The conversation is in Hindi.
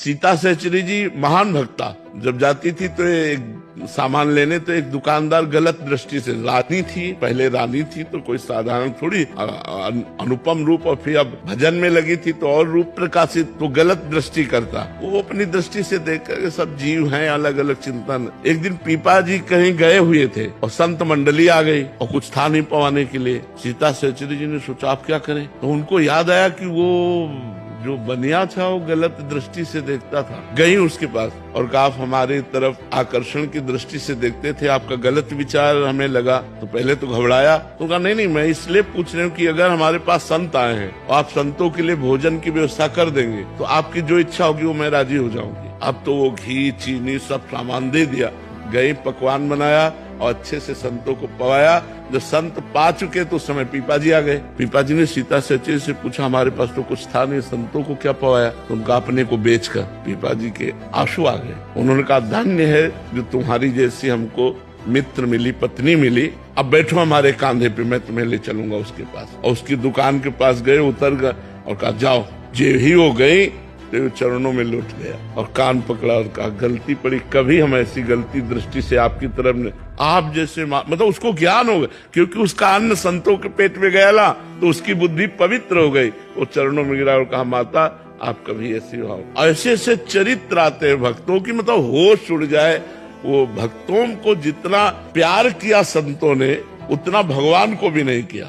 सीता सहचरी जी महान भक्ता, जब जाती थी तो एक सामान लेने तो एक दुकानदार गलत दृष्टि से, रानी थी, पहले रानी थी तो कोई साधारण थोड़ी, अनुपम रूप, और फिर अब भजन में लगी थी तो और रूप प्रकाशित, तो गलत दृष्टि करता। वो अपनी दृष्टि से देख कर सब जीव हैं, अलग अलग चिंतन। एक दिन पीपा जी कहीं गए हुए थे और संत मंडली आ गई और कुछ था नहीं पवाने के लिए। सीता सहचरी जी ने सोचा आप क्या करें, तो उनको याद आया कि वो जो बनिया था वो गलत दृष्टि से देखता था। गई उसके पास और कहा आप हमारी तरफ आकर्षण की दृष्टि से देखते थे, आपका गलत विचार हमें लगा। तो पहले तो घबराया, तो कहा नहीं मैं इसलिए पूछ रही हूँ कि अगर हमारे पास संत आए हैं और आप संतों के लिए भोजन की व्यवस्था कर देंगे तो आपकी जो इच्छा होगी वो मैं राजी हो जाऊंगी। अब तो वो घी चीनी सब सामान दे दिया, गई पकवान बनाया और अच्छे से संतों को पवाया। जब संत पा चुके तो उस समय पीपा जी आ गए। पीपा जी ने सीता सहचरी से पूछा हमारे पास तो कुछ था नहीं, संतों को क्या पवाया? तो उनका अपने को बेचकर पीपा जी के आंसू आ गए। उन्होंने कहा धन्य है जो तुम्हारी जैसी हमको मित्र मिली, पत्नी मिली। अब बैठो हमारे कांधे पे, मैं तुम्हें ले चलूंगा उसके पास। और उसकी दुकान के पास गए, उतर गए और कहा जाओ। जे ही हो गई तो चरणों में लौट गया और कान पकड़ा और कहा गलती पड़ी, कभी हम ऐसी गलती दृष्टि से आपकी तरफ ने, आप जैसे मतलब उसको ज्ञान हो गया क्योंकि उसका अन्न संतों के पेट में गया ना, तो उसकी बुद्धि पवित्र हो गई। वो चरणों में गिरा और कहा माता आप कभी ऐसी हो। ऐसे ऐसे चरित्र आते हैं भक्तों की, मतलब होश उड़ जाए। वो भक्तों को जितना प्यार किया संतों ने उतना भगवान को भी नहीं किया।